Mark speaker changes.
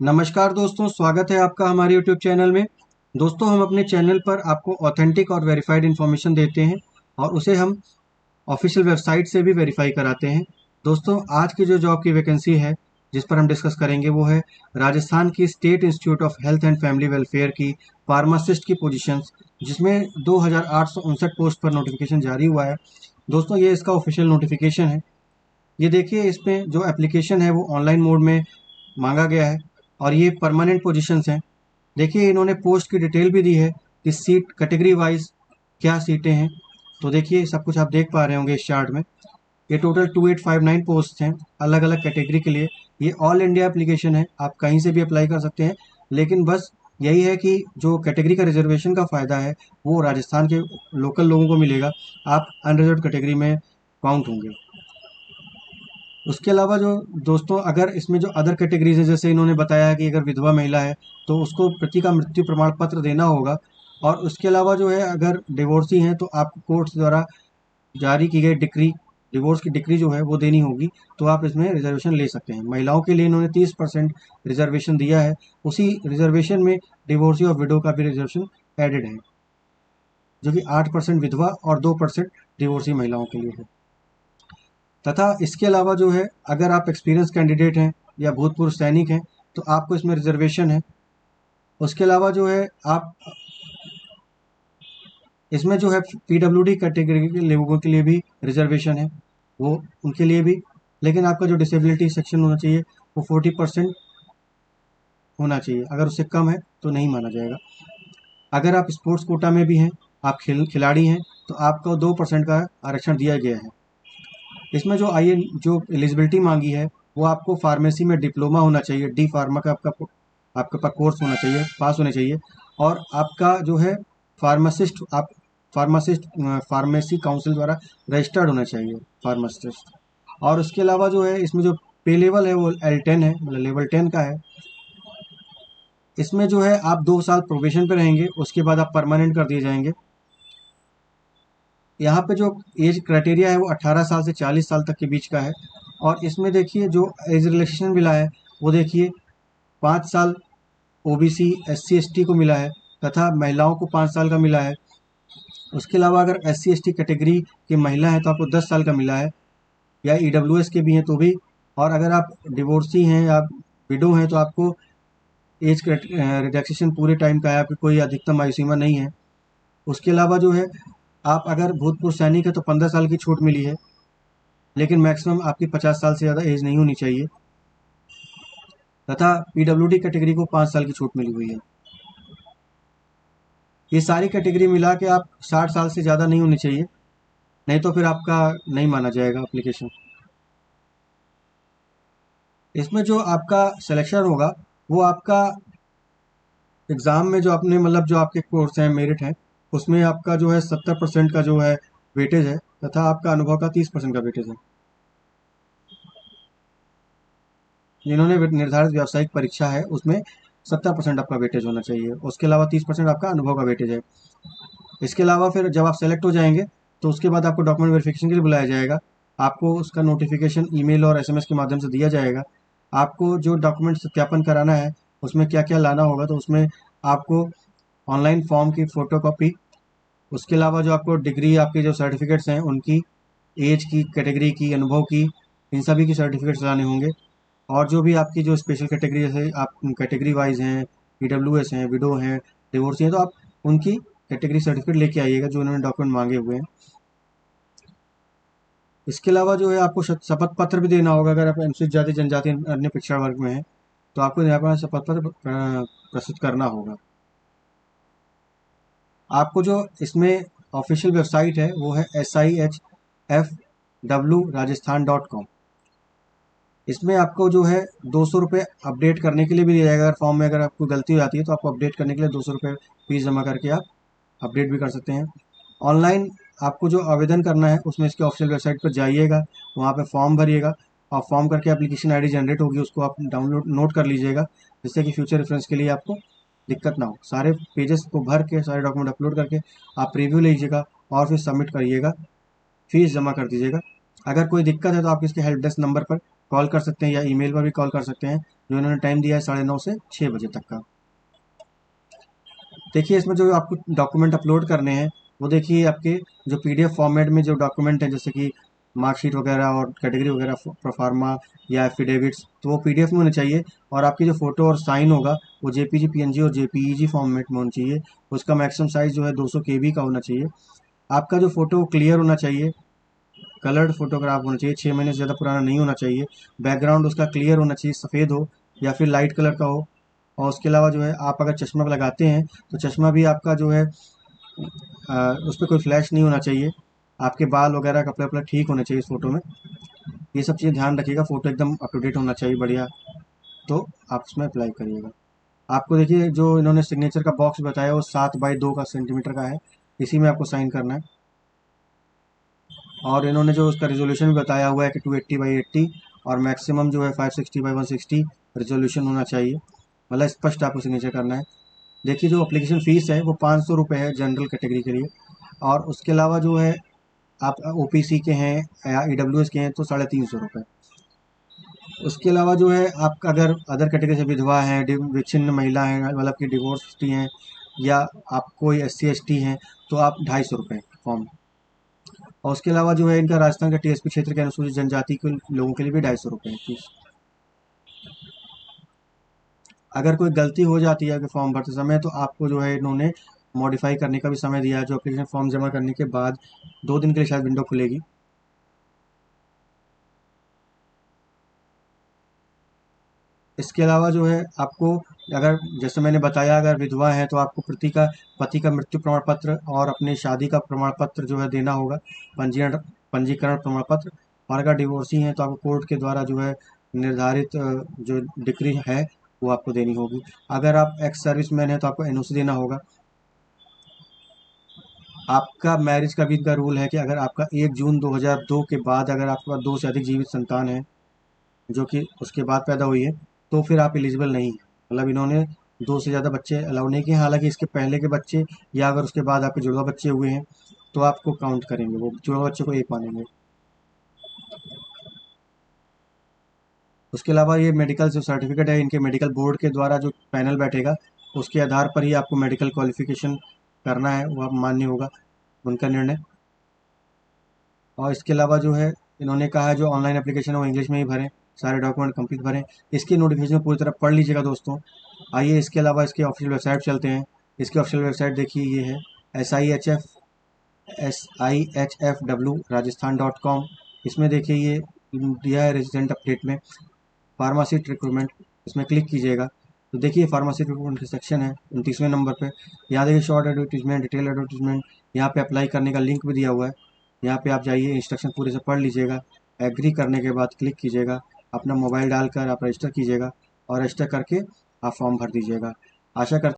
Speaker 1: नमस्कार दोस्तों, स्वागत है आपका हमारे YouTube चैनल में। दोस्तों, हम अपने चैनल पर आपको ऑथेंटिक और वेरीफाइड इन्फॉर्मेशन देते हैं और उसे हम ऑफिशियल वेबसाइट से भी वेरीफाई कराते हैं। दोस्तों, आज की जो जॉब की वैकेंसी है जिस पर हम डिस्कस करेंगे वो है राजस्थान की state institute of health and family welfare की फार्मासिस्ट की पोजीशंस, जिसमें 2859 पोस्ट पर नोटिफिकेशन जारी हुआ है। दोस्तों, ये इसका ऑफिशियल नोटिफिकेशन है। ये देखिए, इसमें जो एप्लीकेशन है वो ऑनलाइन मोड में मांगा गया है और ये परमानेंट पोजीशंस हैं। देखिए, इन्होंने पोस्ट की डिटेल भी दी है कि सीट कैटेगरी वाइज क्या सीटें हैं। तो देखिए, सब कुछ आप देख पा रहे होंगे इस चार्ट में। ये टोटल 2859 पोस्ट हैं अलग अलग कैटेगरी के लिए। ये ऑल इंडिया एप्लीकेशन है, आप कहीं से भी अप्लाई कर सकते हैं। लेकिन बस यही है कि जो कैटेगरी का रिजर्वेशन का फ़ायदा है वो राजस्थान के लोकल लोगों को मिलेगा। आप अनरिजर्व कैटेगरी में काउंट होंगे। उसके अलावा जो दोस्तों, अगर इसमें जो अदर कैटेगरीज है, जैसे इन्होंने बताया है कि अगर विधवा महिला है तो उसको पति का मृत्यु प्रमाण पत्र देना होगा। और उसके अलावा जो है, अगर डिवोर्सी हैं तो आपको कोर्ट द्वारा जारी की गई डिक्री, डिवोर्स की डिक्री जो है वो देनी होगी। तो आप इसमें रिजर्वेशन ले सकते हैं। महिलाओं के लिए इन्होंने 30% रिजर्वेशन दिया है। उसी रिजर्वेशन में डिवोर्सी और विडो का भी रिजर्वेशन एडेड है, जो कि 8% विधवा और 2% डिवोर्सी महिलाओं के लिए है। तथा इसके अलावा जो है, अगर आप एक्सपीरियंस कैंडिडेट हैं या भूतपूर्व सैनिक हैं तो आपको इसमें रिजर्वेशन है। उसके अलावा जो है, आप इसमें जो है पीडब्ल्यूडी कैटेगरी के लोगों के लिए भी रिजर्वेशन है, वो उनके लिए भी। लेकिन आपका जो डिसेबिलिटी सेक्शन होना चाहिए वो 40% होना चाहिए। अगर उससे कम है तो नहीं माना जाएगा। अगर आप स्पोर्ट्स कोटा में भी हैं, आप खिलाड़ी हैं, तो आपको 2% का आरक्षण दिया गया है। इसमें जो एलिजिबिलिटी मांगी है वो आपको फार्मेसी में डिप्लोमा होना चाहिए, डी फार्मा का आपके पास कोर्स होना चाहिए, पास होने चाहिए। और आपका जो है फार्मासिस्ट फार्मेसी काउंसिल द्वारा रजिस्टर्ड होना चाहिए फार्मासिस्ट। और उसके अलावा जो है, इसमें जो पे लेवल है वो L10 है, मतलब लेवल 10 का है। इसमें जो है, आप 2 साल प्रोबेशन पे रहेंगे, उसके बाद आप परमानेंट कर दिए जाएंगे। यहाँ पे जो एज क्राइटेरिया है वो 18 साल से 40 साल तक के बीच का है। और इसमें देखिए, जो एज रिलैक्सेशन मिला है वो देखिए, 5 साल ओबीसी SC ST को मिला है, तथा महिलाओं को 5 साल का मिला है। उसके अलावा अगर SC ST कैटेगरी की महिला है तो आपको 10 साल का मिला है, या EWS के भी हैं तो भी। और अगर आप डिवोर्सी हैं या विडो हैं तो आपको एज रिलैक्सेशन पूरे टाइम का है, आपकी कोई अधिकतम आयु सीमा नहीं है। उसके अलावा जो है, आप अगर भूतपूर्व सैनिक है तो 15 साल की छूट मिली है, लेकिन मैक्सिमम आपकी 50 साल से ज़्यादा एज नहीं होनी चाहिए। तथा पीडब्ल्यूडी कैटेगरी को 5 साल की छूट मिली हुई है। ये सारी कैटेगरी मिला के आप 60 साल से ज़्यादा नहीं होनी चाहिए, नहीं तो फिर आपका नहीं माना जाएगा एप्लीकेशन। इसमें जो आपका सिलेक्शन होगा वो आपका एग्ज़ाम में जो आपने, मतलब जो आपके कोर्स हैं, मेरिट है, उसमें आपका जो है 70% का जो है वेटेज है, तथा आपका अनुभव का 30% का वेटेज है। जिन्होंने निर्धारित व्यावसायिक परीक्षा है उसमें 70% आपका वेटेज होना चाहिए। उसके अलावा 30% आपका अनुभव का वेटेज है। इसके अलावा फिर जब आप सेलेक्ट हो जाएंगे तो उसके बाद आपको डॉक्यूमेंट वेरिफिकेशन के लिए बुलाया जाएगा। आपको उसका नोटिफिकेशन ईमेल और SMS के माध्यम से दिया जाएगा। आपको जो डॉक्यूमेंट सत्यापन कराना है उसमें क्या क्या लाना होगा, तो उसमें आपको ऑनलाइन फॉर्म की फ़ोटो कॉपी, उसके अलावा जो आपको डिग्री, आपके जो सर्टिफिकेट्स हैं उनकी, एज की, कैटेगरी की, अनुभव की, इन सभी की सर्टिफिकेट्स लाने होंगे। और जो भी आपकी जो स्पेशल कैटेगरी, जैसे आप कैटेगरी वाइज हैं, PWS हैं, विडो हैं, डिवोर्सी हैं, तो आप उनकी कैटेगरी सर्टिफिकेट लेके आइएगा जो उन्होंने डॉक्यूमेंट मांगे हुए हैं। इसके अलावा जो है, आपको शपथ पत्र भी देना होगा। अगर आप अनुसूचित जाति जनजाति अन्य पिछड़ा वर्ग में हैं तो आपको यहाँ पर शपथ पत्र प्रस्तुत करना होगा। आपको जो इसमें ऑफिशियल वेबसाइट है वो है SIHFW Rajasthan.com। इसमें आपको जो है 200 रुपये अपडेट करने के लिए भी दिया जाएगा। अगर फॉर्म में अगर आपको गलती हो जाती है तो आपको अपडेट करने के लिए 200 रुपये फीस जमा करके आप अपडेट भी कर सकते हैं। ऑनलाइन आपको जो आवेदन करना है उसमें इसके ऑफिशियल वेबसाइट पर जाइएगा, वहाँ पे फॉर्म भरिएगा और फॉर्म करके एप्लीकेशन आईडी जनरेट होगी, उसको आप डाउनलोड नोट कर लीजिएगा, जिससे कि फ्यूचर रेफरेंस के लिए आपको दिक्कत ना हो। सारे पेजेस को भर के, सारे डॉक्यूमेंट अपलोड करके आप प्रीव्यू लीजिएगा और फिर सबमिट करिएगा, फीस जमा कर दीजिएगा। अगर कोई दिक्कत है तो आप इसके हेल्प डेस्क नंबर पर कॉल कर सकते हैं या ईमेल पर भी कॉल कर सकते हैं। जो इन्होंने टाइम दिया है 9:30 से 6 बजे तक का। देखिए इसमें जो आपको डॉक्यूमेंट अपलोड करने हैं वो देखिए आपके जो पीडीएफ फॉर्मेट में जो डॉक्यूमेंट है, जैसे कि मार्कशीट वगैरह और कैटेगरी वगैरह, प्रोफार्मा या एफिडेविट्स, तो वो पीडीएफ में होने चाहिए। और आपकी जो फोटो और साइन होगा वो जेपीजी, पीएनजी और जेपीईजी फॉर्मेट में होना चाहिए। उसका मैक्सिमम साइज जो है 200 केबी का होना चाहिए। आपका जो फोटो क्लियर होना चाहिए, कलर्ड फोटोग्राफ होना चाहिए, 6 महीने से ज़्यादा पुराना नहीं होना चाहिए। बैकग्राउंड उसका क्लियर होना चाहिए, सफ़ेद हो या फिर लाइट कलर का हो। और उसके अलावा जो है आप अगर चश्मा लगाते हैं तो चश्मा भी आपका जो है उस पर कोई फ्लैश नहीं होना चाहिए। आपके बाल वगैरह कपड़े वपड़े ठीक होने चाहिए इस फोटो में। ये सब चीज़ें ध्यान रखिएगा, फोटो एकदम अप टू डेट होना चाहिए, बढ़िया। तो आप उसमें अप्लाई करिएगा। आपको देखिए जो इन्होंने सिग्नेचर का बॉक्स बताया वो 7 बाई 2 का सेंटीमीटर का है, इसी में आपको साइन करना है। और इन्होंने जो उसका रिजोल्यूशन भी बताया हुआ है कि 280 बाई 80 और मैक्सिमम जो है 560 बाई 160 रिजोल्यूशन होना चाहिए। मतलब स्पष्ट आपको सिग्नेचर करना है। देखिए जो एप्लीकेशन फ़ीस है वो 500 रुपये है जनरल कैटेगरी के लिए। और उसके अलावा जो है आप ओपीसी के हैं या ईडब्ल्यूएस के हैं तो 350 रुपये। उसके अलावा जो है आप अगर अदर कैटेगरी से विधवा हैं, विच्छिन्न महिला हैं, मतलब कि डिवोर्सडी हैं, या आप कोई SC ST हैं तो आप 250 रुपये फॉर्म। और उसके अलावा जो है इनका राजस्थान का टीएसपी क्षेत्र के अनुसूचित जनजाति के लोगों के लिए भी 250 रुपये है फीस। अगर कोई गलती हो जाती है कि फॉर्म भरते समय तो आपको जो है इन्होंने मॉडिफाई करने का भी समय दिया है। जो एप्लीकेशन फॉर्म जमा करने के बाद 2 दिन के लिए शायद विंडो खुलेगी। इसके अलावा जो है आपको, अगर जैसे मैंने बताया, अगर विधवा है तो आपको पति का मृत्यु प्रमाण पत्र और अपनी शादी का प्रमाण पत्र जो है देना होगा, पंजीकरण पंजीकरण प्रमाण पत्र। और अगर डिवोर्सी हैं तो आपको कोर्ट के द्वारा जो है निर्धारित जो डिक्री है वो आपको देनी होगी। अगर आप एक्स सर्विस मैन है तो आपको एनओसी देना होगा। आपका मैरिज का भी इनका रूल है कि अगर आपका 1 जून 2002 के बाद अगर आपके पास 2 से अधिक जीवित संतान है जो कि उसके बाद पैदा हुई है तो फिर आप एलिजिबल नहीं हैं। मतलब इन्होंने 2 से ज़्यादा बच्चे अलाउ नहीं किए। हालांकि इसके पहले के बच्चे या अगर उसके बाद आपके जुड़वा बच्चे हुए हैं तो आपको काउंट करेंगे, वो जुड़वा बच्चे को एक मानेंगे। उसके अलावा ये मेडिकल जो सर्टिफिकेट है, इनके मेडिकल बोर्ड के द्वारा जो पैनल बैठेगा उसके आधार पर ही आपको मेडिकल क्वालिफिकेशन करना है, वो आप मान्य होगा उनका निर्णय। और इसके अलावा जो है इन्होंने कहा है जो ऑनलाइन एप्लीकेशन है वो इंग्लिश में ही भरें, सारे डॉक्यूमेंट कंप्लीट भरें। इसकी नोटिफिकेशन पूरी तरह पढ़ लीजिएगा दोस्तों। आइए इसके अलावा इसके ऑफिशियल वेबसाइट चलते हैं। इसकी ऑफिशियल वेबसाइट देखिए, ये है SIHF राजस्थान.com। इसमें देखिए ये दिया है रेजिडेंट अपडेट में फार्मासिस्ट रिक्रूटमेंट, इसमें क्लिक कीजिएगा तो देखिए फार्मासिस्ट रिक्रूटमेंट का सेक्शन है 29वें नंबर पे। यहाँ देखिए शॉर्ट एडवर्टीजमेंट, डिटेल एडवर्टीजमेंट, यहाँ पे अप्लाई करने का लिंक भी दिया हुआ है। यहाँ पे आप जाइए, इंस्ट्रक्शन पूरे से पढ़ लीजिएगा। एग्री करने के बाद क्लिक कीजिएगा, अपना मोबाइल डालकर आप रजिस्टर कीजिएगा और रजिस्टर करके आप फॉर्म भर दीजिएगा। आशा करते